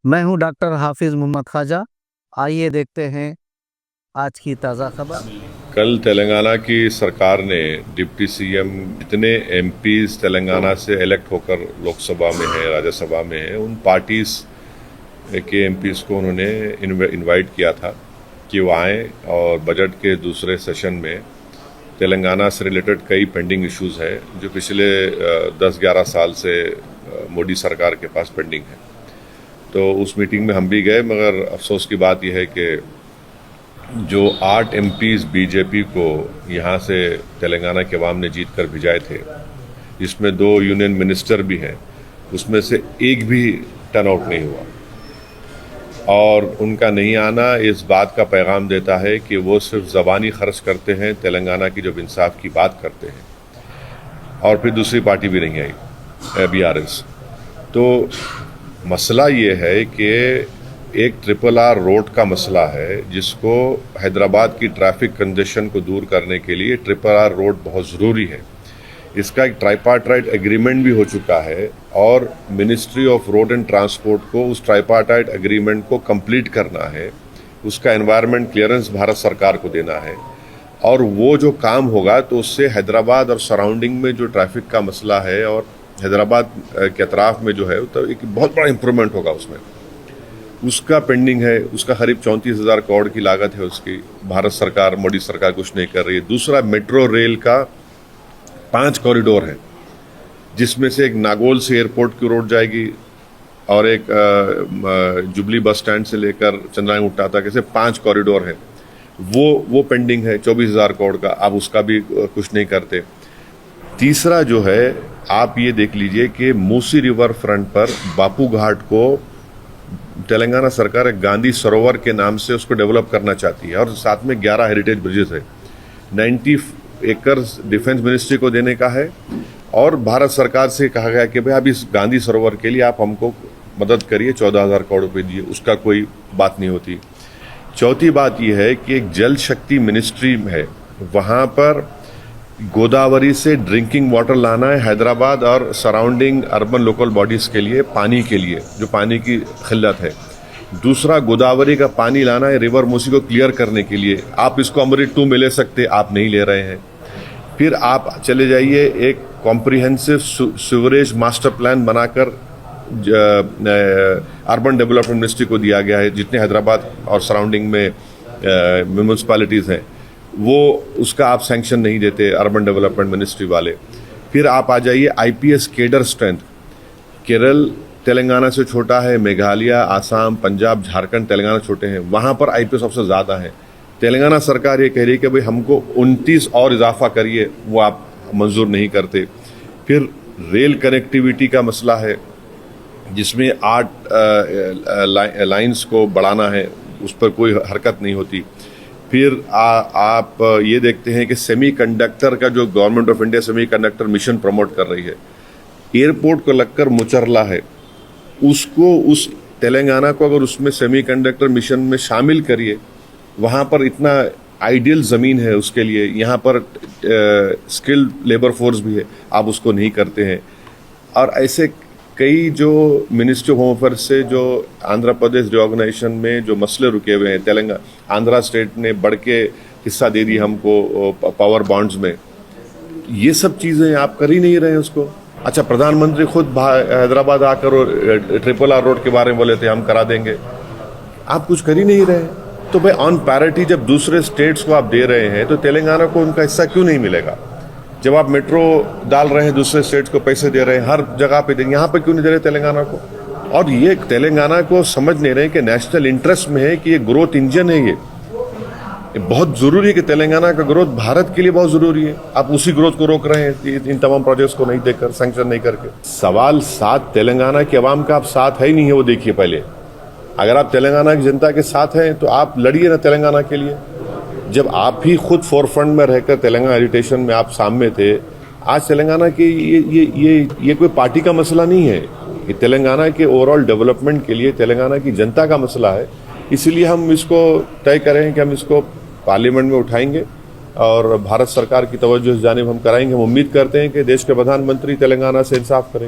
मैं हूं डॉक्टर हाफिज मोहम्मद ख्वाजा। आइए देखते हैं आज की ताज़ा खबर। कल तेलंगाना की सरकार ने डिप्टी सीएम जितने एमपीज तेलंगाना से इलेक्ट होकर लोकसभा में है, राज्यसभा में है, उन पार्टीज के एमपीज को उन्होंने इनवाइट किया था कि वो आएँ और बजट के दूसरे सेशन में तेलंगाना से रिलेटेड कई पेंडिंग इश्यूज है जो पिछले 10-11 साल से मोदी सरकार के पास पेंडिंग है। तो उस मीटिंग में हम भी गए, मगर अफसोस की बात यह है कि जो 8 एमपीज बीजेपी को यहाँ से तेलंगाना के अवाम ने जीत कर भिजाए थे, जिसमें 2 यूनियन मिनिस्टर भी हैं, उसमें से एक भी टर्नआउट नहीं हुआ। और उनका नहीं आना इस बात का पैगाम देता है कि वो सिर्फ ज़बानी खर्च करते हैं, तेलंगाना की जब इंसाफ की बात करते हैं। और फिर दूसरी पार्टी भी नहीं आई, बीआरएस। तो मसला ये है कि एक RRR रोड का मसला है, जिसको हैदराबाद की ट्रैफिक कंजेशन को दूर करने के लिए RRR रोड बहुत ज़रूरी है। इसका एक ट्राइपार्टाइट एग्रीमेंट भी हो चुका है और ministry of road and transport को उस ट्राइपार्टाइट एग्रीमेंट को कंप्लीट करना है, उसका एनवायरनमेंट क्लियरेंस भारत सरकार को देना है। और वो जो काम होगा तो उससे हैदराबाद और सराउंडिंग में जो ट्रैफिक का मसला है और हैदराबाद के अतराफ में जो है, तो एक बहुत बड़ा इम्प्रूवमेंट होगा उसमें। उसका पेंडिंग है, उसका करीब 34,000 करोड़ की लागत है उसकी। भारत सरकार, मोदी सरकार कुछ नहीं कर रही है। दूसरा, मेट्रो रेल का 5 कॉरिडोर है, जिसमें से एक नागौल से एयरपोर्ट की रोड जाएगी और एक जुबली बस स्टैंड से लेकर चंद्रायन तक, ऐसे 5 कॉरिडोर हैं। वो पेंडिंग है 24,000 करोड़ का। आप उसका भी कुछ नहीं करते। तीसरा जो है, आप ये देख लीजिए कि मूसी रिवर फ्रंट पर बापू घाट को तेलंगाना सरकार एक गांधी सरोवर के नाम से उसको डेवलप करना चाहती है और साथ में 11 हेरिटेज ब्रिजेस है। 90 एकर्स डिफेंस मिनिस्ट्री को देने का है और भारत सरकार से कहा गया कि भाई आप इस गांधी सरोवर के लिए आप हमको मदद करिए, 14,000 करोड़ रुपए दिए। उसका कोई बात नहीं होती। चौथी बात यह है कि एक जल शक्ति मिनिस्ट्री है, वहां पर गोदावरी से ड्रिंकिंग वाटर लाना है हैदराबाद और सराउंडिंग अर्बन लोकल बॉडीज के लिए, पानी के लिए, जो पानी की किल्लत है। दूसरा, गोदावरी का पानी लाना है रिवर मूसी को क्लियर करने के लिए। आप इसको अमृत 2 में ले सकते, आप नहीं ले रहे हैं। फिर आप चले जाइए, एक कॉम्प्रिहेंसिव सीवरेज मास्टर प्लान बनाकर अर्बन डेवलपमेंट मिनिस्ट्री को दिया गया है, जितने हैदराबाद और सराउंडिंग में म्यूनिसिपैलिटीज हैं, वो उसका आप सैंक्शन नहीं देते अर्बन डेवलपमेंट मिनिस्ट्री वाले। फिर आप आ जाइए IPS cadre strength. Kerala Telangana से छोटा है, मेघालय, आसाम, पंजाब, झारखंड तेलंगाना छोटे हैं, वहां पर आईपीएस ऑफिसर ज्यादा है। तेलंगाना सरकार ये कह रही है कि भाई हमको 29 और इजाफा करिए, वो आप मंजूर नहीं करते। फिर रेल कनेक्टिविटी का मसला है, जिसमें 8 लाइन्स को बढ़ाना है, उस पर कोई हरकत नहीं होती। फिर आप ये देखते हैं कि सेमीकंडक्टर का जो government of India semiconductor mission promote कर रही है, एयरपोर्ट को लगकर मुचरला है, उसको उस तेलंगाना को अगर उसमें सेमीकंडक्टर मिशन में शामिल करिए, वहाँ पर इतना आइडियल ज़मीन है उसके लिए, यहाँ पर स्किल्ड लेबर फोर्स भी है, आप उसको नहीं करते हैं। और ऐसे कई जो मिनिस्ट्री ऑफ होम अफेयर्स से जो आंध्र प्रदेश रिऑर्गेनाइजेशन में जो मसले रुके हुए हैं, तेलंगाना आंध्रा स्टेट ने बढ़ के हिस्सा दे दी हमको पावर बॉन्ड्स में, ये सब चीज़ें आप कर ही नहीं रहे हैं उसको। अच्छा, प्रधानमंत्री खुद हैदराबाद आकर RRR रोड के बारे में बोले थे हम करा देंगे, आप कुछ कर ही नहीं रहे। तो भाई ऑन पैरिटी जब दूसरे स्टेट्स को आप दे रहे हैं, तो तेलंगाना को उनका हिस्सा क्यों नहीं मिलेगा? जब आप मेट्रो डाल रहे हैं, दूसरे स्टेट्स को पैसे दे रहे हैं, हर जगह पे देंगे, यहाँ पे क्यों नहीं दे रहे तेलंगाना को? और ये तेलंगाना को समझ नहीं रहे कि नेशनल इंटरेस्ट में है कि ये ग्रोथ इंजन है। ये बहुत जरूरी है कि तेलंगाना का ग्रोथ भारत के लिए बहुत जरूरी है। आप उसी ग्रोथ को रोक रहे हैं इन तमाम प्रोजेक्ट्स को नहीं देकर, सैंक्शन नहीं करके। सवाल साथ तेलंगाना के अवाम का आप साथ है ही नहीं है, वो देखिए पहले। अगर आप तेलंगाना की जनता के साथ हैं तो आप लड़िए ना तेलंगाना के लिए। जब आप ही खुद फोरफ्रंट में रहकर तेलंगाना एजिटेशन में आप सामने थे, आज तेलंगाना के ये कोई पार्टी का मसला नहीं है, ये तेलंगाना के ओवरऑल डेवलपमेंट के लिए तेलंगाना की जनता का मसला है। इसलिए हम इसको तय करें कि हम इसको पार्लियामेंट में उठाएंगे और भारत सरकार की तवज्जो इस जानिब हम कराएंगे। हम उम्मीद करते हैं कि देश के प्रधानमंत्री तेलंगाना से इंसाफ करेंगे।